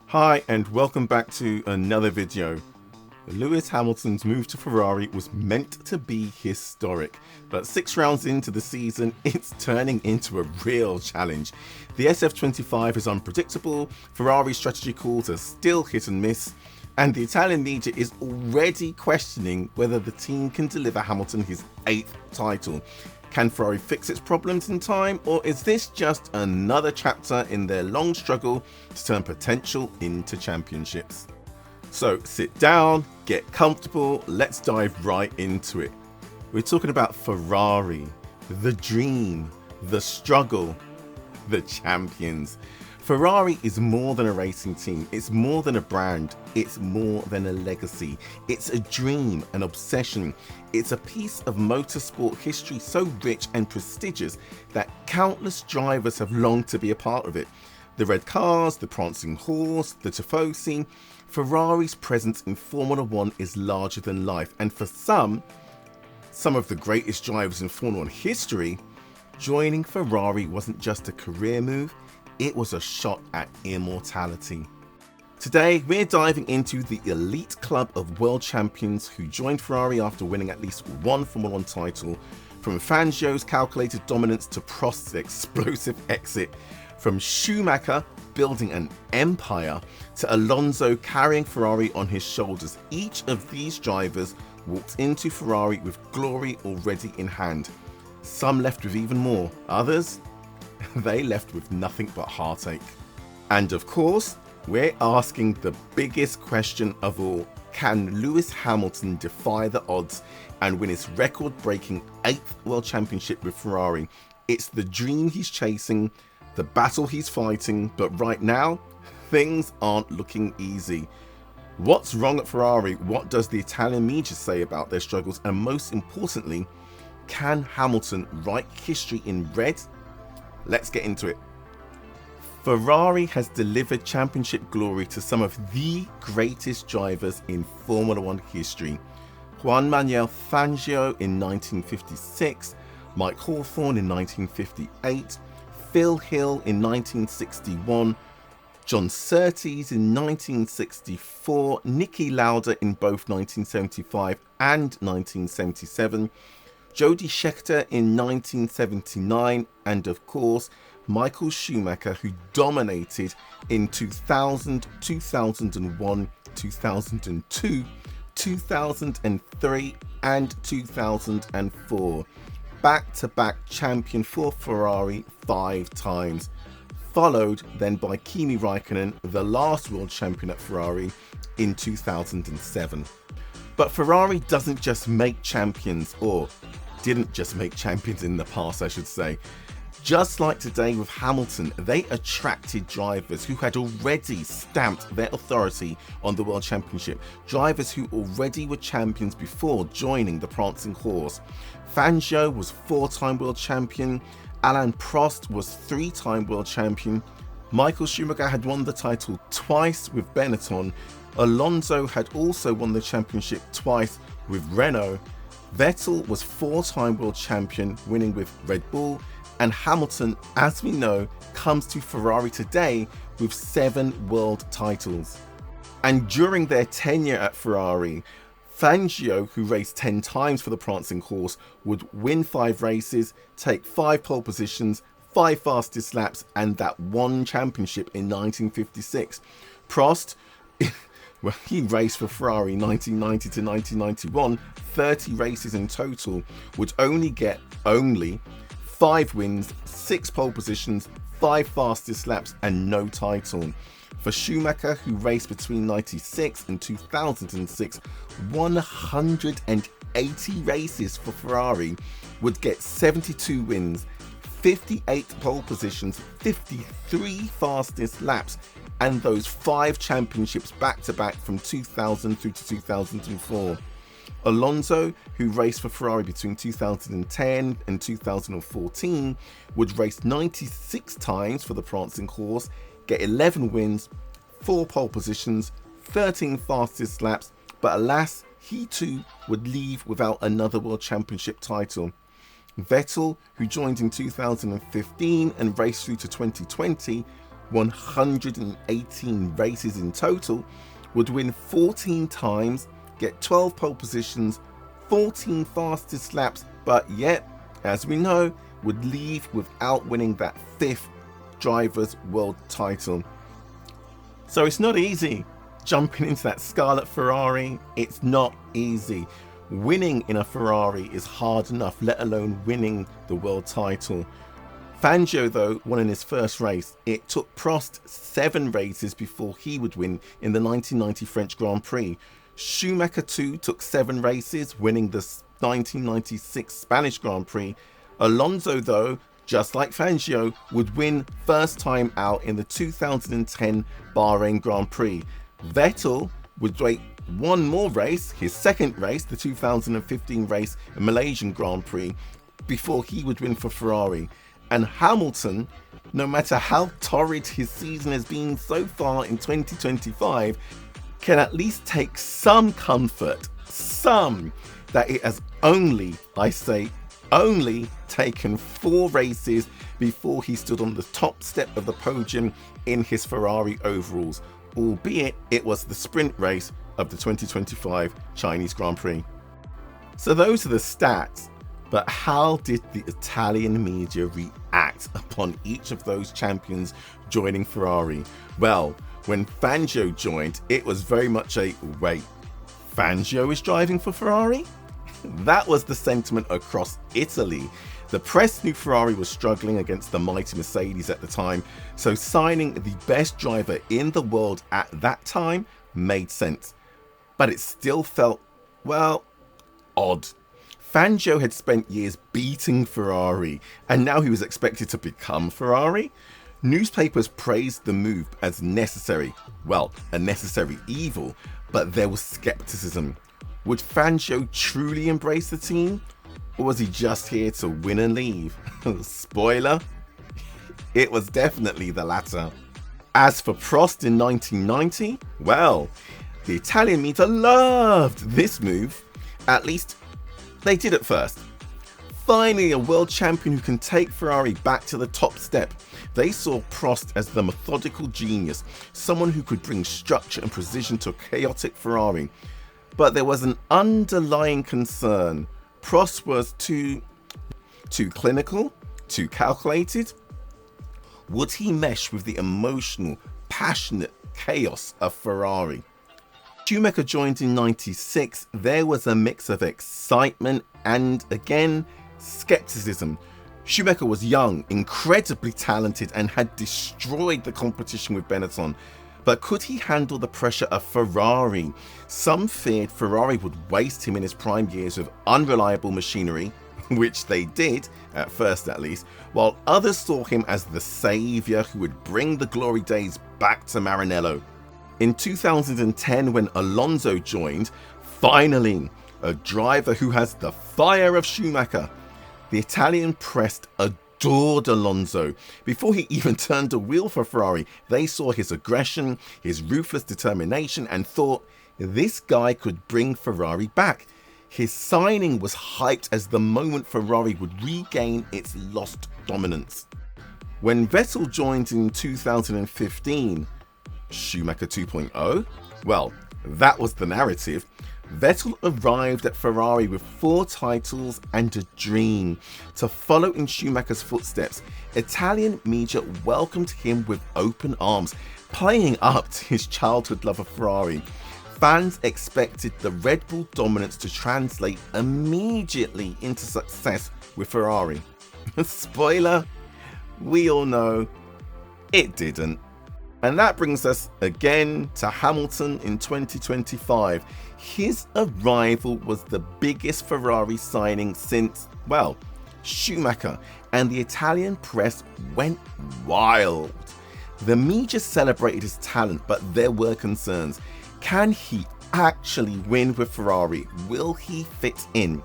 Hi and welcome back to another video. Lewis Hamilton's move to Ferrari was meant to be historic, but 6 rounds into the season it's turning into a real challenge. The SF25 is unpredictable, Ferrari's strategy calls are still hit and miss, and the Italian media is already questioning whether the team can deliver Hamilton his 8th title. Can Ferrari fix its problems in time, or is this just another chapter in their long struggle to turn potential into championships? So sit down, get comfortable, let's dive right into it. We're talking about Ferrari, the dream, the struggle, the champions. Ferrari is more than a racing team, it's more than a brand, it's more than a legacy. It's a dream, an obsession. It's a piece of motorsport history so rich and prestigious that countless drivers have longed to be a part of it. The red cars, the prancing horse, the Tifosi. Ferrari's presence in Formula One is larger than life, and for some of the greatest drivers in Formula One history, joining Ferrari wasn't just a career move, it was a shot at immortality. Today, we're diving into the elite club of world champions who joined Ferrari after winning at least one Formula One title, from Fangio's calculated dominance to Prost's explosive exit, from Schumacher building an empire to Alonso carrying Ferrari on his shoulders. Each of these drivers walked into Ferrari with glory already in hand. Some left with even more, others they left with nothing but heartache. And of course, we're asking the biggest question of all: can Lewis Hamilton defy the odds and win his record-breaking 8th World Championship with Ferrari? It's the dream he's chasing, the battle he's fighting, but right now, things aren't looking easy. What's wrong at Ferrari? What does the Italian media say about their struggles? And most importantly, can Hamilton write history in red? Let's get into it. Ferrari has delivered championship glory to some of the greatest drivers in Formula One history. Juan Manuel Fangio in 1956, Mike Hawthorn in 1958, Phil Hill in 1961, John Surtees in 1964, Niki Lauda in both 1975 and 1977, Jody Scheckter in 1979, and of course Michael Schumacher, who dominated in 2000, 2001, 2002, 2003 and 2004. Back-to-back champion for Ferrari 5 times, followed then by Kimi Raikkonen, the last world champion at Ferrari in 2007. But Ferrari doesn't just make champions, or didn't just make champions in the past, I should say. Just like today with Hamilton, they attracted drivers who had already stamped their authority on the World Championship, drivers who already were champions before joining the prancing horse. Fangio was 4-time world champion, Alain Prost was 3-time world champion, Michael Schumacher had won the title twice with Benetton, Alonso had also won the championship twice with Renault, Vettel was 4-time world champion, winning with Red Bull, and Hamilton, as we know, comes to Ferrari today with 7 world titles. And during their tenure at Ferrari, Fangio, who raced 10 times for the prancing horse, would win 5 races, take 5 pole positions, 5 fastest laps, and that one championship in 1956. Prost, well, he raced for Ferrari 1990 to 1991, 30 races in total, would only get 5 wins, 6 pole positions, 5 fastest laps, and no title. For Schumacher, who raced between 96 and 2006, 180 races for Ferrari, would get 72 wins, 58 pole positions, 53 fastest laps, and those 5 championships back-to-back from 2000 through to 2004. Alonso, who raced for Ferrari between 2010 and 2014, would race 96 times for the prancing horse, get 11 wins, 4 pole positions, 13 fastest laps, but alas, he too would leave without another World Championship title. Vettel, who joined in 2015 and raced through to 2020, 118 races in total, would win 14 times, get 12 pole positions, 14 fastest laps, but yet, as we know, would leave without winning that 5th Drivers' World title. So it's not easy jumping into that scarlet Ferrari. It's not easy. Winning in a Ferrari is hard enough, let alone winning the world title. Fangio, though, won in his first race. It took Prost 7 races before he would win in the 1990 French Grand Prix. Schumacher too took 7 races, winning the 1996 Spanish Grand Prix. Alonso, though, just like Fangio, would win first time out in the 2010 Bahrain Grand Prix. Vettel would wait one more race, his second race, the 2015 race, a Malaysian Grand Prix, before he would win for Ferrari. And Hamilton, no matter how torrid his season has been so far in 2025, can at least take some comfort, that it has only, I say, only taken 4 races before he stood on the top step of the podium in his Ferrari overalls, albeit it was the sprint race of the 2025 Chinese Grand Prix. So those are the stats, but how did the Italian media react upon each of those champions joining Ferrari? Well, when Fangio joined, it was very much a, wait, Fangio is driving for Ferrari? That was the sentiment across Italy. The press knew Ferrari was struggling against the mighty Mercedes at the time, so signing the best driver in the world at that time made sense. But it still felt, well, odd. Fangio had spent years beating Ferrari, and now he was expected to become Ferrari. Newspapers praised the move as necessary, well, a necessary evil, but there was skepticism. Would Fangio truly embrace the team? Or was he just here to win and leave? Spoiler, it was definitely the latter. As for Prost in 1990, well, the Italian media loved this move. At least they did at first. Finally, a world champion who can take Ferrari back to the top step. They saw Prost as the methodical genius, someone who could bring structure and precision to a chaotic Ferrari. But there was an underlying concern. Prost was too clinical, too calculated. Would he mesh with the emotional, passionate chaos of Ferrari? Schumacher joined in '96. There was a mix of excitement and, again, skepticism. Schumacher was young, incredibly talented, and had destroyed the competition with Benetton. But could he handle the pressure of Ferrari? Some feared Ferrari would waste him in his prime years with unreliable machinery, which they did, at first at least, while others saw him as the saviour who would bring the glory days back to Maranello. In 2010, when Alonso joined, finally, a driver who has the fire of Schumacher. The Italian press adored Alonso. Before he even turned a wheel for Ferrari, they saw his aggression, his ruthless determination, and thought, this guy could bring Ferrari back. His signing was hyped as the moment Ferrari would regain its lost dominance. When Vettel joined in 2015, Schumacher 2.0? Well, that was the narrative. Vettel arrived at Ferrari with 4 titles and a dream to follow in Schumacher's footsteps. Italian media welcomed him with open arms, playing up to his childhood love of Ferrari. Fans expected the Red Bull dominance to translate immediately into success with Ferrari. Spoiler, we all know it didn't. And that brings us again to Hamilton in 2025. His arrival was the biggest Ferrari signing since, well, Schumacher, and the Italian press went wild. The media celebrated his talent, but there were concerns. Can he actually win with Ferrari? Will he fit in?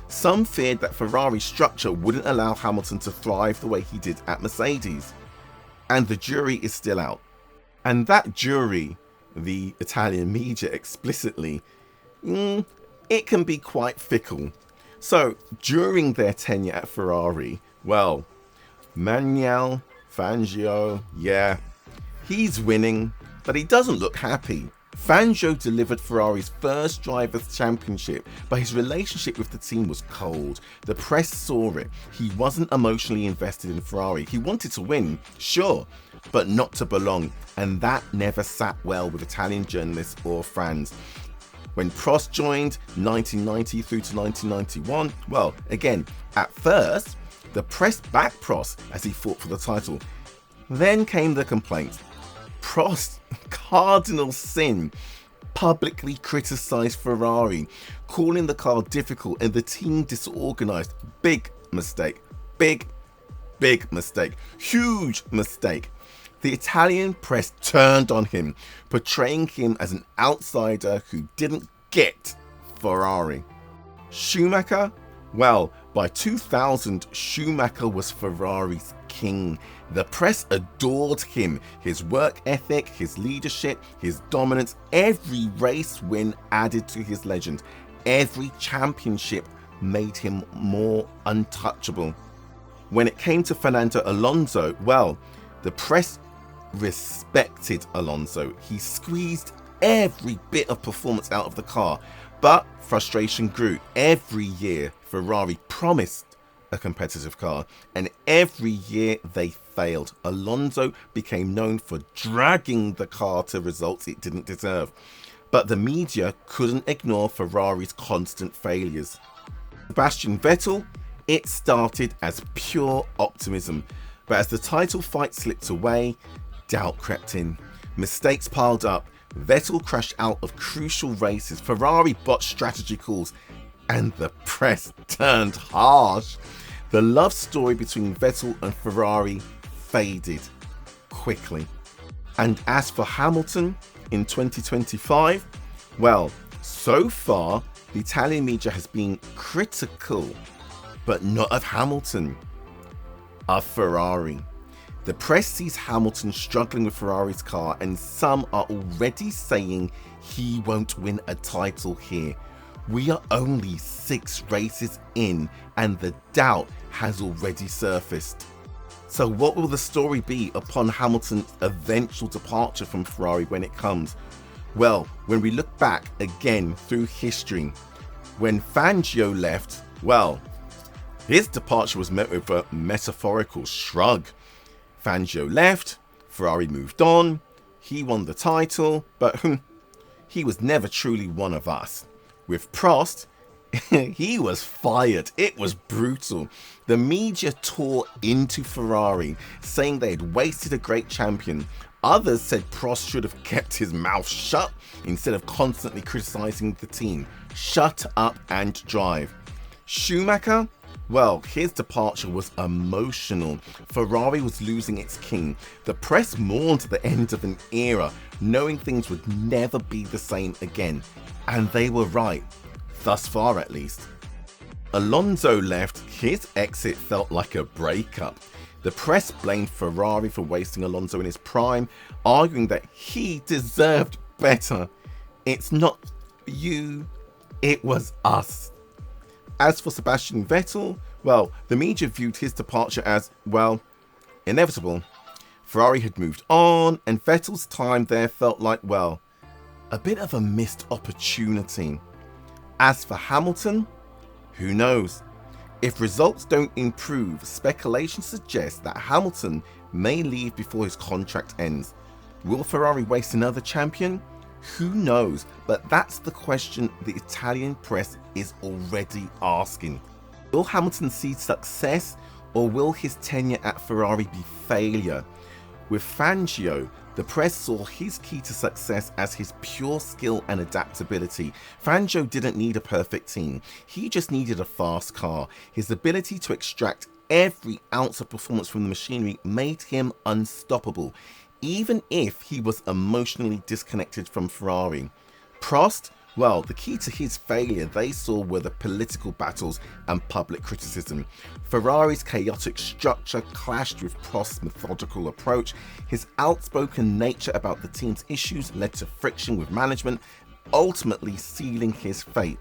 Some feared that Ferrari's structure wouldn't allow Hamilton to thrive the way he did at Mercedes. And the jury is still out. And that jury, the Italian media explicitly, it can be quite fickle. So during their tenure at Ferrari, well, Manuel, Fangio, yeah, He's winning, but he doesn't look happy. Fangio delivered Ferrari's first Drivers' Championship, but his relationship with the team was cold. The press saw it. He wasn't emotionally invested in Ferrari. He wanted to win, sure, but not to belong, and that never sat well with Italian journalists or fans. When Prost joined 1990 through to 1991, well, again, at first, the press backed Prost as he fought for the title. Then came the complaints. Prost, cardinal sin, publicly criticised Ferrari, calling the car difficult and the team disorganised. Big mistake. Big mistake. Huge mistake. The Italian press turned on him, portraying him as an outsider who didn't get Ferrari. Schumacher? Well, by 2000, Schumacher was Ferrari's king. The press adored him, his work ethic, his leadership, his dominance. Every race win added to his legend. Every championship made him more untouchable. When it came to Fernando Alonso, well, the press respected Alonso. He squeezed every bit of performance out of the car, but frustration grew. Every year, Ferrari promised a competitive car, and every year they failed. Alonso became known for dragging the car to results it didn't deserve, but the media couldn't ignore Ferrari's constant failures. Sebastian Vettel, it started as pure optimism, but as the title fight slipped away, doubt crept in. Mistakes piled up. Vettel crashed out of crucial races. Ferrari botched strategy calls, and the press turned harsh. The love story between Vettel and Ferrari faded quickly. And as for Hamilton in 2025, well, so far the Italian media has been critical, but not of Hamilton, of Ferrari. The press sees Hamilton struggling with Ferrari's car, and some are already saying he won't win a title here. We are only 6 races in, and the doubt has already surfaced. So what will the story be upon Hamilton's eventual departure from Ferrari when it comes? Well, when we look back again through history, when Fangio left, well, his departure was met with a metaphorical shrug. Fangio left, Ferrari moved on, he won the title, but he was never truly one of us. With Prost, he was fired. It was brutal. The media tore into Ferrari, saying they had wasted a great champion. Others said Prost should have kept his mouth shut instead of constantly criticising the team. Shut up and drive. Schumacher? Well, his departure was emotional. Ferrari was losing its king. The press mourned the end of an era, knowing things would never be the same again. And they were right, thus far at least. Alonso left. His exit felt like a breakup. The press blamed Ferrari for wasting Alonso in his prime, arguing that he deserved better. It's not you, it was us. As for Sebastian Vettel, well, the media viewed his departure as, well, inevitable. Ferrari had moved on, and Vettel's time there felt like, well, a bit of a missed opportunity. As for Hamilton, who knows? If results don't improve, speculation suggests that Hamilton may leave before his contract ends. Will Ferrari waste another champion? Who knows? But that's the question the Italian press is already asking. Will Hamilton see success, or will his tenure at Ferrari be failure? With Fangio, the press saw his key to success as his pure skill and adaptability. Fangio didn't need a perfect team. He just needed a fast car. His ability to extract every ounce of performance from the machinery made him unstoppable, even if he was emotionally disconnected from Ferrari. Prost? Well, the key to his failure they saw were the political battles and public criticism. Ferrari's chaotic structure clashed with Prost's methodical approach. His outspoken nature about the team's issues led to friction with management, ultimately sealing his fate.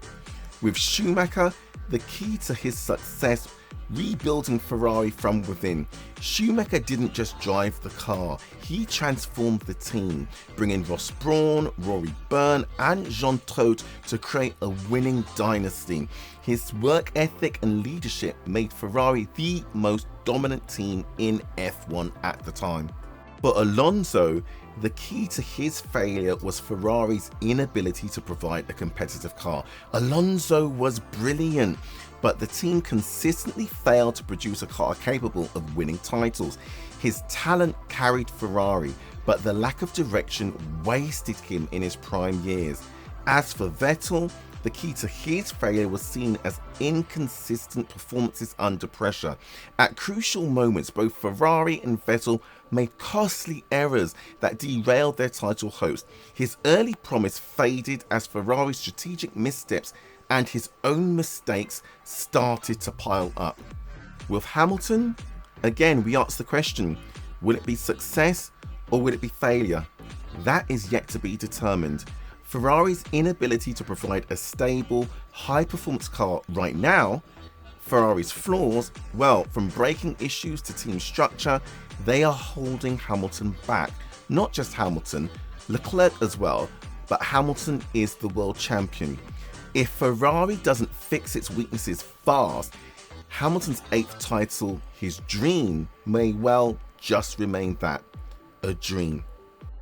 With Schumacher, the key to his success rebuilding Ferrari from within. Schumacher didn't just drive the car, he transformed the team, bringing Ross Brawn, Rory Byrne and Jean Todt to create a winning dynasty. His work ethic and leadership made Ferrari the most dominant team in F1 at the time. For Alonso, the key to his failure was Ferrari's inability to provide a competitive car. Alonso was brilliant, but the team consistently failed to produce a car capable of winning titles. His talent carried Ferrari, but the lack of direction wasted him in his prime years. As for Vettel, the key to his failure was seen as inconsistent performances under pressure. At crucial moments, both Ferrari and Vettel made costly errors that derailed their title hopes. His early promise faded as Ferrari's strategic missteps and his own mistakes started to pile up. With Hamilton, again we ask the question, will it be success or will it be failure? That is yet to be determined. Ferrari's inability to provide a stable, high-performance car right now, Ferrari's flaws, well, from braking issues to team structure, they are holding Hamilton back. Not just Hamilton, Leclerc as well, but Hamilton is the world champion. If Ferrari doesn't fix its weaknesses fast, Hamilton's 8th title, his dream, may well just remain that, a dream.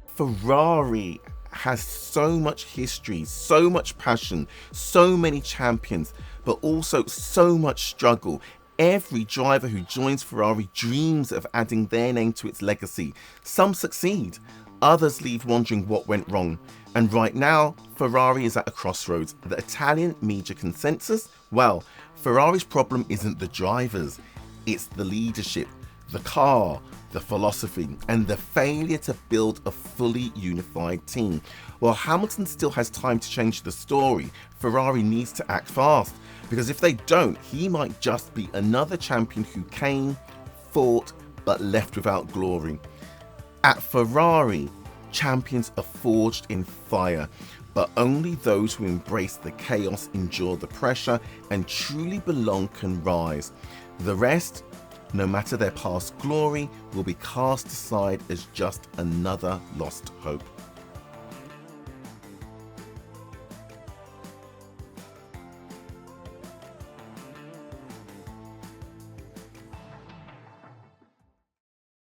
Ferrari has so much history, so much passion, so many champions, but also so much struggle. Every driver who joins Ferrari dreams of adding their name to its legacy. Some succeed, others leave wondering what went wrong. And right now, Ferrari is at a crossroads. The Italian media consensus? Well, Ferrari's problem isn't the drivers, it's the leadership, the car, the philosophy, and the failure to build a fully unified team. While Hamilton still has time to change the story, Ferrari needs to act fast, because if they don't, he might just be another champion who came, fought, but left without glory. At Ferrari, champions are forged in fire, but only those who embrace the chaos, endure the pressure, and truly belong can rise. The rest, no matter their past glory, will be cast aside as just another lost hope.